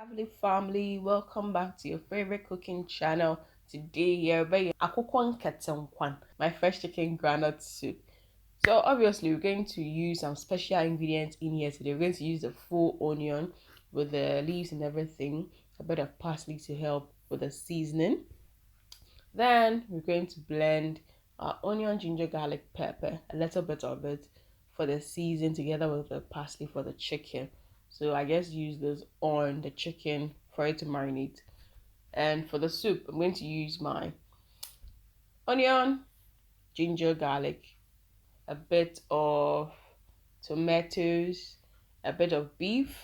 Lovely family, welcome back to your favorite cooking channel. Today here my fresh chicken groundnut soup. So obviously we're going to use some special ingredients in here today. We're going to use the full onion with the leaves and everything, a bit of parsley to help with the seasoning. Then we're going to blend our onion, ginger, garlic, pepper, a little bit of it for the season together with the parsley for the chicken. So I just use this on the chicken for it to marinate. And for the soup, I'm going to use my onion, ginger, garlic, a bit of tomatoes, a bit of beef.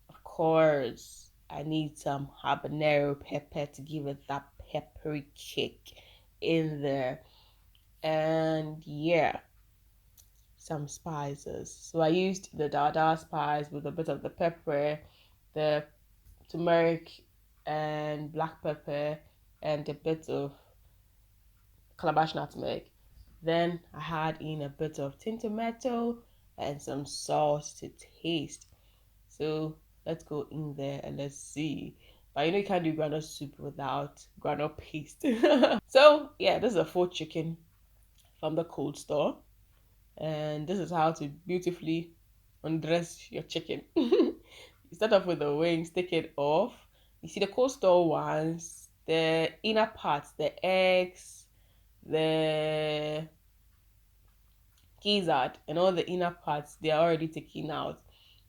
Of course, I need some habanero pepper to give it that peppery kick in there. And yeah, some spices. So I used the dada spice with a bit of the pepper, the turmeric and black pepper, and a bit of Calabash nutmeg. Then I had in a bit of tin tomato and some salt to taste. So let's go in there and let's see. But you can't do groundnut soup without groundnut paste. So yeah, this is a full chicken from the cold store. And this is how to beautifully undress your chicken. You start off with the wings, take it off. You see the cold store ones, the inner parts, the eggs, the gizzard, and all the inner parts, they are already taken out.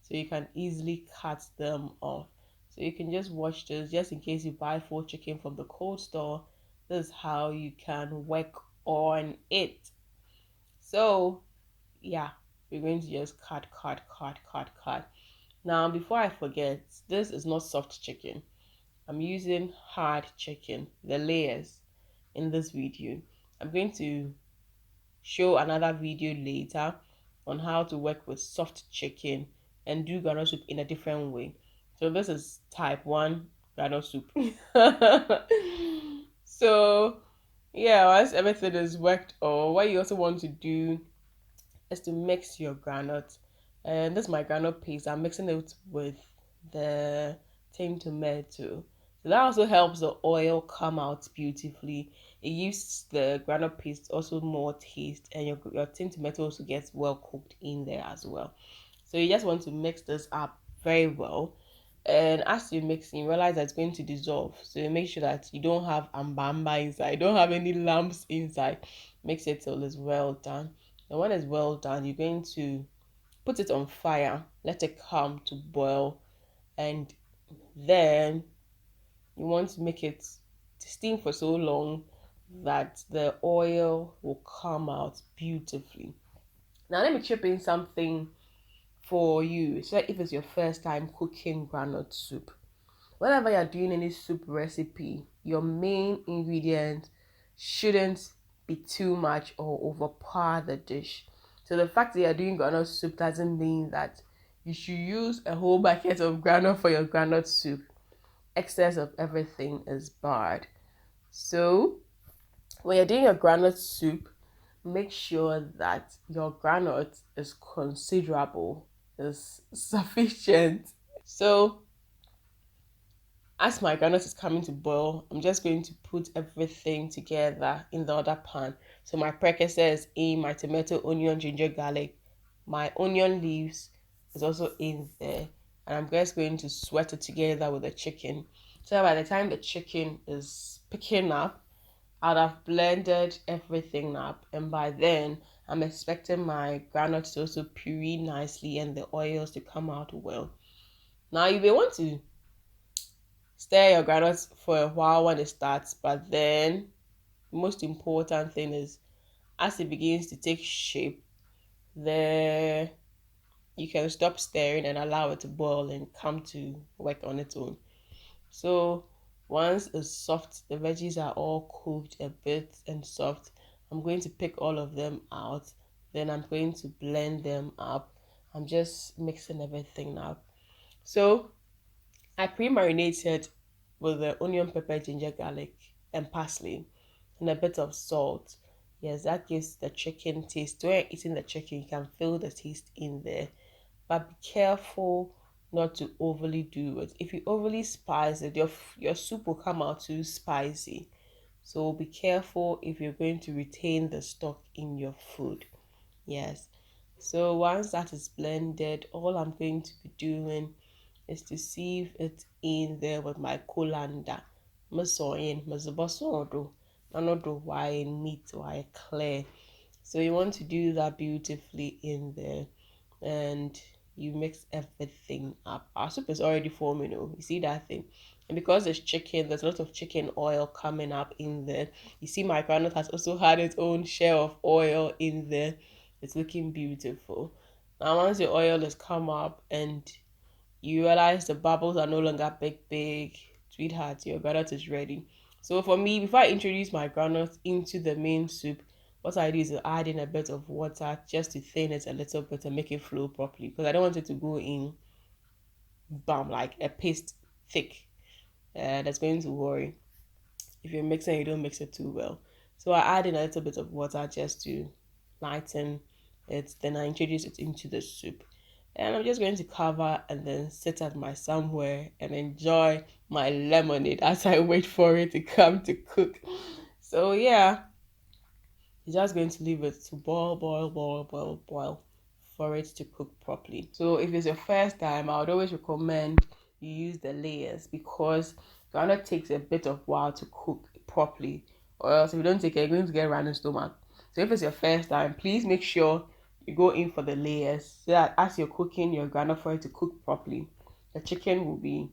So you can easily cut them off. So you can just watch this just in case you buy full chicken from the cold store. This is how you can work on it. So yeah, we're going to just cut. Now before I forget, this is not soft chicken. I'm using hard chicken, the layers in this video. I'm going to show another video later on how to work with soft chicken and do groundnut soup in a different way. So this is type 1 groundnut soup. So yeah, once everything is worked, or what you also want to do is to mix your groundnut. And this is my groundnut paste. I'm mixing it with the tin tomato. So that also helps the oil come out beautifully. It gives the groundnut paste also more taste, and your tin tomato also gets well cooked in there as well. So you just want to mix this up very well. And as you mix, you realize that it's going to dissolve. So you make sure that you don't have ambamba inside, don't have any lumps inside. Mix it till it's well done. And when it's well done, you're going to put it on fire, let it come to boil, and then you want to make it steam for so long that the oil will come out beautifully. Now let me chip in something for you. So if it's your first time cooking groundnut soup, whenever you're doing any soup recipe, your main ingredient shouldn't be too much or overpower the dish. So the fact that you're doing groundnut soup doesn't mean that you should use a whole bucket of groundnut for your groundnut soup. Excess of everything is bad. So when you're doing your groundnut soup, make sure that your groundnut is considerable, is sufficient. So as my groundnut is coming to boil, I'm just going to put everything together in the other pan. So my prekese is in, my tomato, onion, ginger, garlic. My onion leaves is also in there. And I'm just going to sweat it together with the chicken. So by the time the chicken is picking up, I'd have blended everything up. And by then, I'm expecting my groundnut to also puree nicely and the oils to come out well. Now you may want to stir your groundnuts for a while when it starts, but then the most important thing is as it begins to take shape, the you can stop stirring and allow it to boil and come to work on its own. So once it's soft, the veggies are all cooked a bit and soft, I'm going to pick all of them out. Then I'm going to blend them up. I'm just mixing everything up. So I pre-marinated with the onion, pepper, ginger, garlic, and parsley, and a bit of salt. Yes, that gives the chicken taste. When you're eating the chicken, you can feel the taste in there. But be careful not to overly do it. If you overly spice it, your soup will come out too spicy. So be careful if you're going to retain the stock in your food. Yes. So once that is blended, all I'm going to be doing is to sieve it in there with my colander. Masoyin, mazubasodo, nanodo wine meat wine clear. So you want to do that beautifully in there, and you mix everything up. Our soup is already forming, you see that thing? And because there's chicken, there's a lot of chicken oil coming up in there. You see my groundnut has also had its own share of oil in there. It's looking beautiful. Now once the oil has come up and you realize the bubbles are no longer big, sweetheart, your groundnut is ready. So for me, before I introduce my groundnut into the main soup, what I do is add in a bit of water just to thin it a little bit and make it flow properly, because I don't want it to go in bam like a paste thick. That's going to worry if you're mixing, you don't mix it too well. So I add in a little bit of water just to lighten it. Then I introduce it into the soup. And I'm just going to cover and then sit at my somewhere and enjoy my lemonade as I wait for it to come to cook. So yeah, you're just going to leave it to boil for it to cook properly. So if it's your first time, I would always recommend you use the layers, because groundnut takes a bit of while to cook properly, or else if you don't take it, you're going to get random stomach. So if it's your first time, please make sure you go in for the layers, so that as you're cooking your groundnut, for it to cook properly, the chicken will be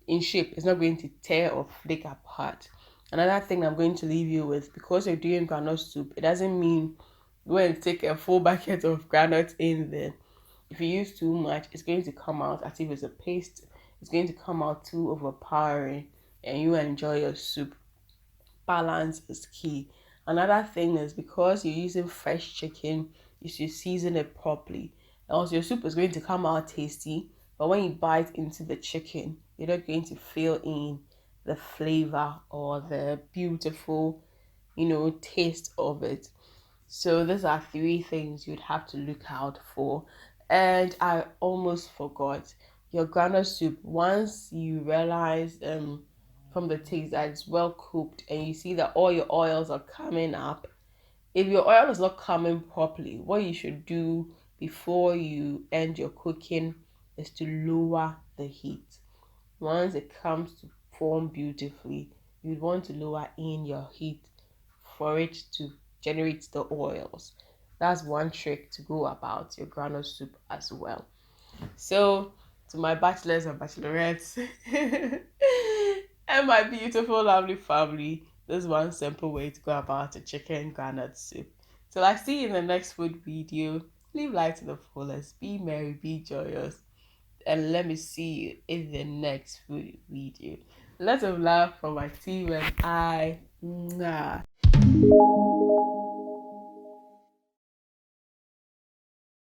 in shape. It's not going to tear or flake apart. Another thing I'm going to leave you with, because you're doing groundnut soup, it doesn't mean go and take a full bucket of groundnut in there. If you use too much, it's going to come out as if it's a paste. It's going to come out too overpowering, and you enjoy your soup. Balance is key. Another thing is, because you're using fresh chicken, you should season it properly. Else your soup is going to come out tasty, but when you bite into the chicken, you're not going to feel in the flavor or the beautiful, taste of it. So these are three things you'd have to look out for. And I almost forgot, your groundnut soup, once you realize from the taste that it's well cooked and you see that all your oils are coming up, if your oil is not coming properly, what you should do before you end your cooking is to lower the heat. Once it comes to form beautifully, you'd want to lower in your heat for it to generate the oils. That's one trick to go about your groundnut soup as well. So, to my bachelors and bachelorettes and my beautiful, lovely family, this is one simple way to go about a chicken groundnut soup. Till I see you in the next food video, live life to the fullest, be merry, be joyous, and let me see you in the next food video. Lots of love from my team and I. Mwah.